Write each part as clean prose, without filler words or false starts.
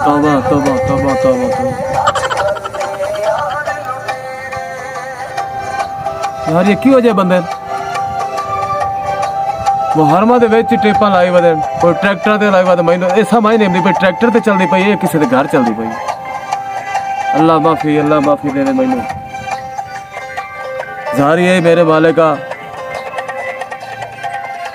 तौबा तौबा तौबा तौबा तौबा। यार ये क्यों जे बंदे मुहर्रमा दे विच टेपा लाई वदे कोई ट्रैक्टर ते लाई वदे मैनू ऐसा मायने नहीं कोई ट्रैक्टर ते चलदी पई है किसी दे घर चलदी पई। अल्लाह माफी दे दे मैनू जारी है मेरे मालिका।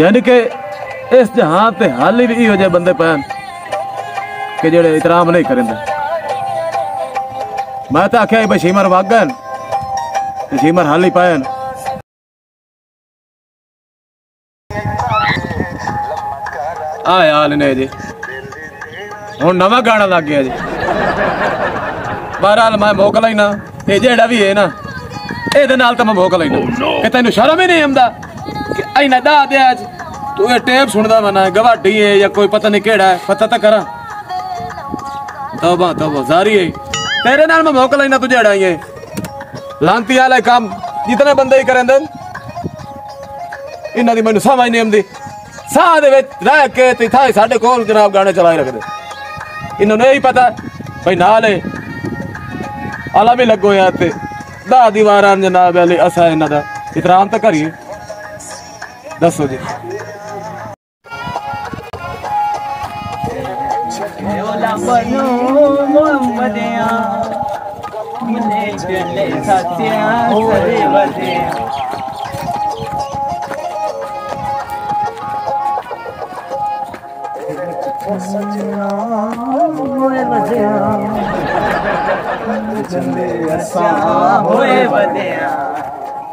यानी कि इस जहां ते हाल ही इहो जे बंदे पैन कि जेड़े इतराम नहीं करेंदे। मैं तो आख्या बशीमर वागन बशीमर हाल ही पायन। हाल ने जी हुण नवा गाना लग गया जी। बहरहाल मैं मोक लेना ये जेड़ा भी है ना ये नाल तो मैं मोक लेना कि तेन शर्म ही नहीं आंदा कि इना दा दे अज तू ये टेप सुनदा मना गवाडी है या कोई पता नहीं केड़ा है पता तो करा। तौबा तौबा जारी है तेरे नाल मैं मोक लेना तू जेड़ा ये लांती वाले काम जितने बंदे ही करेंदे इन्हां दी मैनू समझ नहीं आंदी। साह दे विच रह के ते थाए साडे कोल जनाब गाने चलाए रखदे इन्होंने यही पता भाई नाल है आला भी लगो यार ते दा दीवारां जनाब अली असा इन्हां दा इतराम तो करिए। दसो जी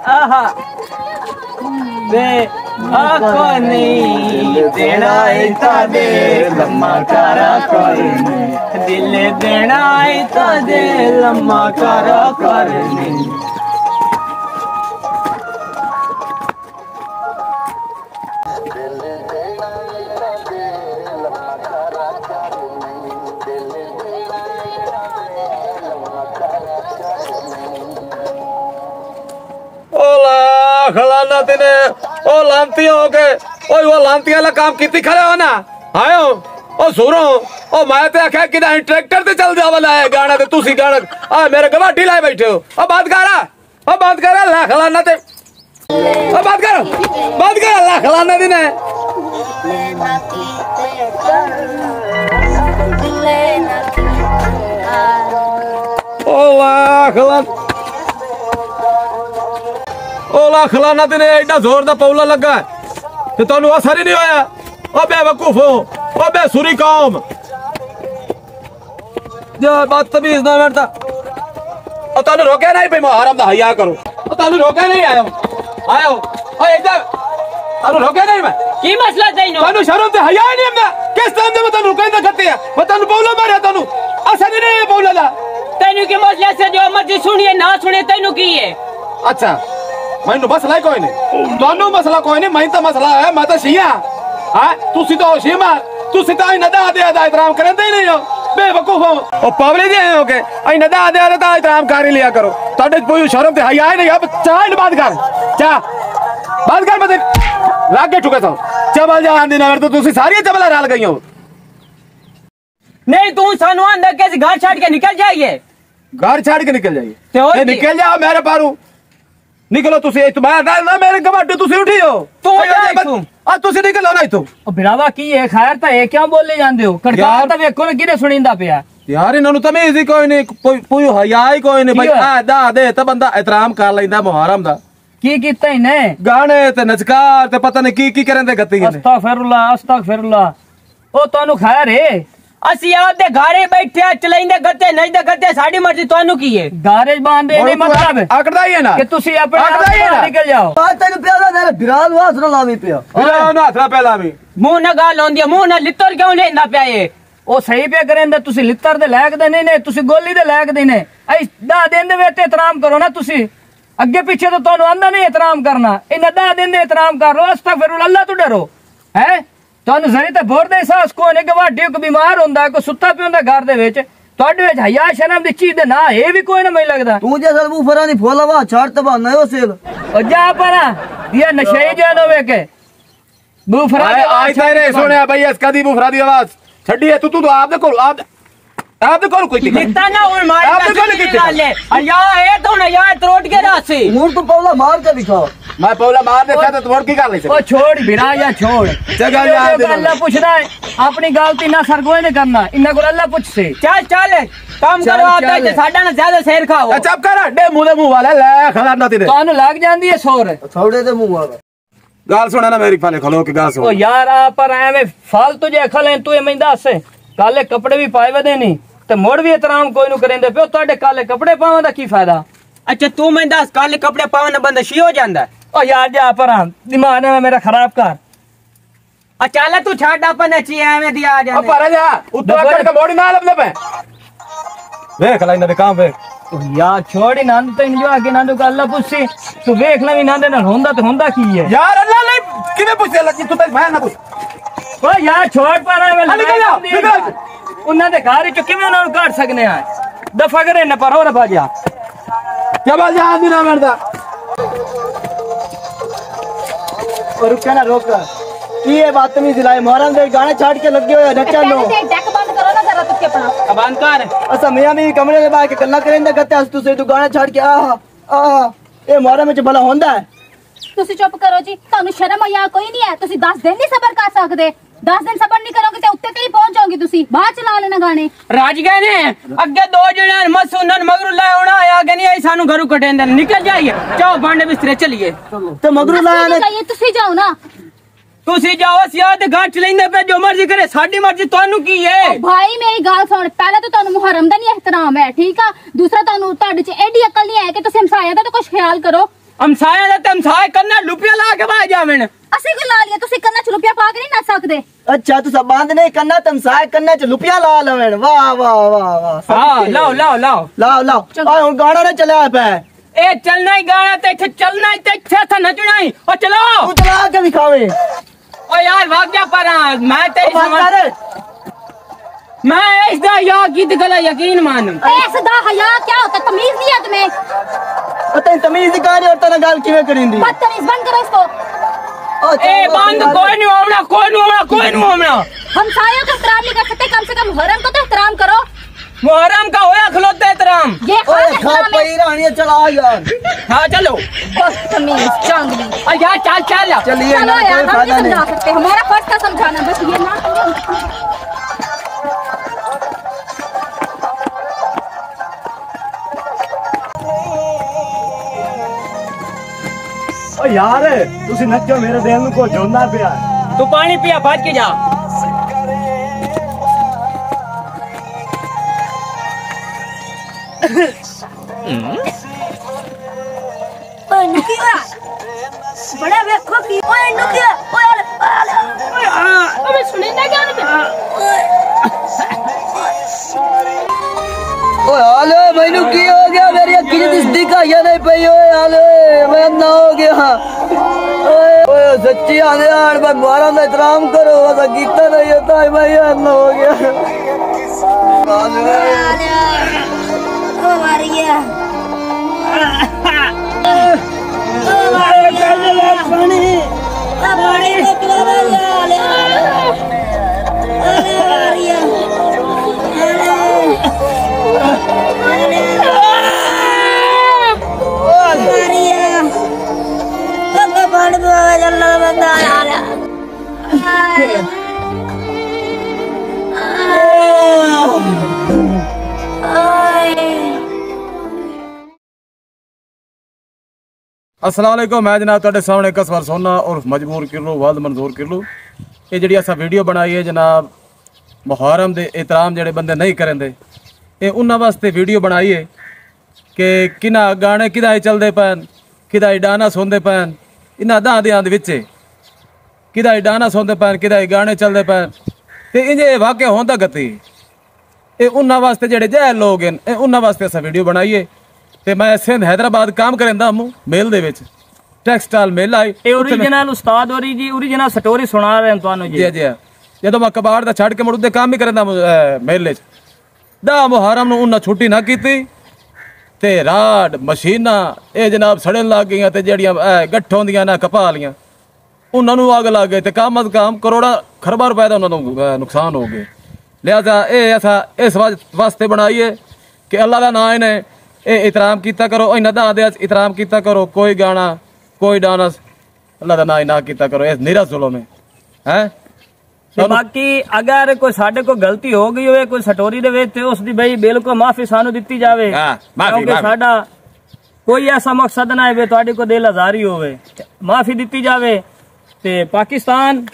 आहा दे आको नहीं देना इता दे लम्मा करा कोई दिल देना इता दे लम्मा करा कर नहीं। खलाना तेने ओ लांती हो के ओए वो लांती वाला काम कितनी खड़े हो ना आयो ओ सुनो ओ मैं ते आख्या कि ट्रैक्टर ते चल जावा लाए गाना ते तुसी गाना आ मेरे गवाडी लाए बैठे हो ओ बात कर ला खलाना ते ओ बात कर ला खलाना दिने ओ ला खलाना ओला खलाना तेने एडा जोर दा पौला लगा ते तन्नू असर ही नहीं होया। ओ बेवकूफो ओ बेसुरी कौम जो बदतमीज ना करता ओ तन्नू रोके नहीं भाई मुहर्रम दा हया करो ओ तन्नू रोके नहीं आयो ओ एडा तन्नू रोके नहीं मैं की मसला तैनू तन्नू शर्म ते हया नहीं हमने किस टाइम दे मैं तन्नू कहंदा करते हैं मैं तन्नू पौला मारया तन्नू असर ही नहीं पौला दा तैनू के मसला से जो मर्जी सुनिए ना सुने तैनू की है। अच्छा मैनू मसला ही कोई नहीं दोनों मसला कोई नहीं मैं तो मसला है मैं तो शिया हां तुसी तो शिया तुसी तो इन दा दे दा इतराम करते ही नहीं हो बेवकूफ हो ओ पावले दे हो के इन दा दे दा इतराम कर ही लिया करो तोड़े कोई शर्म ते हया नहीं अब चाह बात कर मत लागे ठुके तो चबल जा आंदी ना तो तुसी सारी चबला राल गई हो नहीं तू सानू अंदर के घर छाड़ के निकल जाइए घर छाड़ के निकल जाइए तो निकल जाओ मेरे पारू निकलो तुसी इतबार ना मेरे गवाडे तुसी उठी हो तू आ तुसी निकलो ना इतो ओ बिरावा की है खैर ता ए क्या बोले जांदे हो कड़कार ता वेखो ना किने सुनिंदा पिया यार इन्हां तमीज ही कोई नहीं कोई हया ही कोई नहीं भाई आ दा दे तो बंदा एहतराम कर लेंदा मुहर्रम दा की कीता इने गाने ते नचकार ते पता नहीं की करंदे गत्ती ने अस्तगफिरुल्लाह ओ तानू खैर है असि आपदे घरे बैठे चलाइंदे गत्ते नहीं दे गत्ते साडी मर्जी तानू की है गारेज बांधे नहीं मतलब आकड़ा ही है ना कि तुसी अपने निकल जाओ आ तेन प्यारा तेरे बिराल वास ना लावी पिया बिराल ना हथरा पहला भी मुंह ना गाल होंदी मुंह ना लित्तर क्यों नहीं ना पिया ये ओ सही पे करेंदे तुसी लित्तर दे लायक दे नहीं ने तुसी गोली दे लायक दे ने आई दा दिन दे वेते एहतराम करो ना तुसी अगे पीछे तो तानू आंदा नहीं एहतराम करना इन दा दिन दे एहतराम करो अस्तगफिरुल्लाह अल्लाह तो डरो हैं तानू जरी ते बोर दे एहसास को ने गवाडी को बीमार होंदा को सुत्ता पियोंदा घर दे विच तोड़े विच हया शर्म दी चीज दे ना ए भी कोई ना मैं लगदा तू जे सलबू फरानी फोलावा छाड़ तबा नयो सेल ओ जा परा ये नशे जानो वे के बूफरा आई तेरे सुने भाई इस कदी बूफरा दी आवाज छड़ी तू तू आप देखो आप देखो कोई लिखता ना और मार आप देखो नहीं या है तो ना या त्रोट के रासे मूड तो पौला मार के दिखाओ। मैं पौला मार देता तो तोड़ की कर ले ओ छोड़ बिना या छोड़ जगह याद अल्लाह पूछदा है अपनी गलती ना सरगोए ने करना इन्ना को अल्लाह पूछ से चल चल काम करो आता है साडा ना ज्यादा शेर खाओ चुप कर डे मुंह वाला ले खला ना तेरे तानु लग जांदी है सोर थोड़े दे मुंह वाला गाल सुना ना मेरी फाले खलो के गाल सुन ओ यार आ पर एवे फालतू जे खले तू ए मैंदा से काले कपड़े भी पाए वदे नहीं ते मोड़ भी एहतराम कोई नु करेंदे पियो तोड़े काले कपड़े पावन दा की फायदा। अच्छा तू मैं दस काले कपड़े पावन बंदा शी हो जांदा ओ यार जा पर दिमाग ने मेरा खराब कर अचाला तू छाड़ अपन अच्छी एवें दिया आ अब जाने पर जा उत्तराखंड का मोड़ी ना लबने पे देख लाई ना काम पे यार छोड़ी नंद तो जो आगे नंद को अल्लाह पूछी तू देख ले नंद ना होंदा तो होंदा की है यार अल्लाह ने किने पूछे लगी तू तो मैं ना पूछ ओ यार छोड़ पर मैं निकल जा निकल उन्हां दे घर चुके में उन्हां काट सकने आ दफा करे न पर और बाजा क्या बात जा आदमी ना मरदा और रुक ना रोक ये बात नहीं दिलाए मोहरम दे गाने छाड़ के लग गए नचा लो डेक बंद करो ना जरा तुझे अपना कबान कर असा मियां भी कमरे में बाहर के कल्ला करेंदा करते हस तू से तू गाने छाड़ के आहा ए मोहरम में भला होंदा है ਤੁਸੀਂ ਚੁੱਪ ਕਰੋ ਜੀ ਤੁਹਾਨੂੰ ਸ਼ਰਮ ਆਇਆ ਕੋਈ ਨਹੀਂ ਹੈ ਤੁਸੀਂ 10 ਦਿਨ ਨਹੀਂ ਸਬਰ ਕਰ ਸਕਦੇ 10 ਦਿਨ ਸਬਰ ਨਹੀਂ ਕਰੋਗੇ ਤੇ ਉੱਤੇ ਤੇ ਹੀ ਪਹੁੰਚ ਜਾਓਗੇ ਤੁਸੀਂ ਬਾਅਦ ਚ ਲਾ ਲੈਣਾ ਗਾਣੇ राज गए ने अगे दो जने मत सुनन मगरू ले होना आया के नहीं सानू घरू कटेंदे निकल जाइए चाओ भांडे बिस्तरे चलिए तो मगरू लाया ने ਜਾਈਏ ਤੁਸੀਂ ਜਾਓ ਨਾ तुसी जाओ सियाद गांठ लेंदे पे जो मर्जी करे साडी मर्जी ਤੁਹਾਨੂੰ ਕੀ ਹੈ ਭਾਈ ਮੇਰੀ ਗੱਲ ਸੁਣ ਪਹਿਲਾਂ ਤਾਂ ਤੁਹਾਨੂੰ ਮੁਹਰਮ ਦਾ ਨਹੀਂ ਇਹਤਰਾਮ ਹੈ ਠੀਕ ਆ ਦੂਸਰਾ ਤੁਹਾਨੂੰ ਤੁਹਾਡੇ ਚ ਐਡੀ ਅਕਲ ਨਹੀਂ ਹੈ ਕਿ ਤੁਸੀਂ ਹਮਸਾਇਆ ਦਾ ਤਾਂ ਕੁਝ ਖਿਆਲ ਕਰੋ हमसाया दा ते हमसाय करना लुपिया ला के बा जावन ਅਸੀਂ ਕੋ ਲਾ ਲਿਆ ਤੁਸੀਂ ਕੰਨਾਂ ਚ ਰੁਪਿਆ ਪਾ ਕੇ ਨਹੀਂ ਨੱਚ ਸਕਦੇ अच्छा तू सब बांध नहीं करना तुम साय करना च लुपिया ला लवेन वाह वाह वाह वाह हां लाओ लाओ लाओ लाओ लाओ आ हुन गाना ने चला पे ए चलना ही गाना ते इथे चलना ही ते इथे था नचना ही ओ चलो तू चला के दिखावे ओ यार भाग जा पर मैं तेरी बात समझ कर मैं इसदा या गीत गला यकीन मानूं ऐसा दा हया क्या होता तमीज नहीं है तुम्हें पता नहीं तमीज दी कहानी और तना गाल किवे करिंदी बदतमीज बंद करो इसको ए बंद कोई नहीं होना कोई नहीं होना कोई नहीं होना हमसायों का एहतराम नहीं कर सकते कम से कम मुहर्रम का तो एहतराम करो मुहर्रम का होया खलोते एहतराम ये ओए खास खा एहतराम है पई रानी चला यार हां चलो बदतमीज चांगली आ यार चल चल चलिए चलो ना यार कोई हम फायदा नहीं समझा नहीं सकते हमारा फर्ज था समझाना बस ये ना समझो। ओ यार तुसी नचो मेरे दिल नु को जोंदा पिया तू पानी पिया भाग के जा ओए नुकिया बड़ा देखो की ओए नुकिया ओए अबे सुने ना क्या ओए हाले मैनू की हो गया मेरी अखी दिसदी काया नहीं पई ओए हाले मैं ना हो गया ओए ओए सच्ची आने यार मैं मारा ना एहतराम करो ऐसा गीता नहीं होता है भाई यार ना हो गया हाले ओ मारिया पानी पानी निकला यार अरे मारिया मारिया कब पड़ गया अल्लाह बंदा यार अस्सलाम वालेकुम मैं जनाब ਤੁਹਾਡੇ ਸਾਹਮਣੇ ਕਸਵਰ ਸੋਨਾ और मजबूर किलो वाद मंजूर किलो ਇਹ ਜਿਹੜੀ ਅਸਾਂ ਵੀਡੀਓ ਬਣਾਈ ਹੈ ਜਨਾਬ ਮੁਹਰਮ ਦੇ ਇਤਰਾਮ ਜਿਹੜੇ ਬੰਦੇ ਨਹੀਂ ਕਰਨਦੇ ਇਹ ਉਹਨਾਂ ਵਾਸਤੇ ਵੀਡੀਓ ਬਣਾਈ ਹੈ ਕਿ ਕਿਨਾ ਗਾਣੇ ਕਿਦਾਂ ਚੱਲਦੇ ਪੈਣ ਕਿਦਾਂ ਡਾਣਾ ਸੁਣਦੇ ਪੈਣ ਇਹਨਾਂ ਦਾਦਿਆਂ ਦੇ ਵਿੱਚ ਕਿਦਾਂ ਡਾਣਾ ਸੁਣਦੇ ਪੈਣ ਕਿਦਾਂ ਗਾਣੇ ਚੱਲਦੇ ਪੈਣ ਤੇ ਇੰਜੇ ਵਾਕਿਆ ਹੁੰਦਾ ਗਤੀ ਇਹ ਉਹਨਾਂ ਵਾਸਤੇ ਜਿਹੜੇ ਜਹਿਲ ਲੋਕ ਹਨ ਇਹ ਉਹਨਾਂ ਵਾਸਤੇ ਅਸਾਂ ਵੀਡੀਓ ਬਣਾਈ ਹੈ ਤੇ ਮੈਂ ਸਿੰਧ हैदराबाद काम ਕਰਦਾ ਹੂੰ ਮੇਲ ਦੇ ਵਿੱਚ ਟੈਕਸਟਾਈਲ ਮੇਲ ਆਈ ਇਹ ओरिजिनल ਉਸਤਾਦ ਹੋਰੀ ਜੀ ओरिजिनल ਸਟੋਰੀ ਸੁਣਾ ਰਹੇ ਹਾਂ ਤੁਹਾਨੂੰ ਜੀ ਜੀ ਜਦੋਂ ਮੈਂ ਕਬਾੜ ਦਾ ਛੱਡ ਕੇ ਮੁੜ ਉੱਤੇ ਕੰਮ ਹੀ ਕਰਦਾ ਮੇਲੇ 'ਚ ਦਾ ਮੁਹਰਮ ਨੂੰ ਉਹਨਾਂ ਛੁੱਟੀ ਨਾ ਕੀਤੀ ਤੇ ਰਾਡ ਮਸ਼ੀਨਾਂ ਇਹ ਜਨਾਬ ਸੜਨ ਲੱਗ ਗਈਆਂ ਤੇ ਜਿਹੜੀਆਂ ਗੱਠੋਂ ਦੀਆਂ ਨਾ ਕਪਾਹ ਵਾਲੀਆਂ ਉਹਨਾਂ ਨੂੰ ਅੱਗ ਲੱਗ ਗਈ ਤੇ ਕੰਮ ਕਰੋੜਾਂ ਖਰਬਾਂ ਰੁਪਏ ਦਾ ਉਹਨਾਂ ਨੂੰ ਨੁਕਸਾਨ ਹੋ ਗਏ लिहाजा ये ऐसा इस वास्ते बनाइए कि अल्लाह का नाम इन्हें एहतराम किया करो, इन्हें दा दे एहतराम किया करो। कोई गाना कोई डांस अल्लाह का नाम ना किया करो, निरा जुल्म है। बाकी अगर कोई साडे को गलती हो गई हो कोई सटोरी दे विच उसदी भाई बिल्कुल माफी सानू दित्ती जावे, क्योंकि साडा कोई ऐसा मकसद ना है तुहाडे को दिल आजारी होवे, माफी दित्ती जावे। ते पाकिस्तान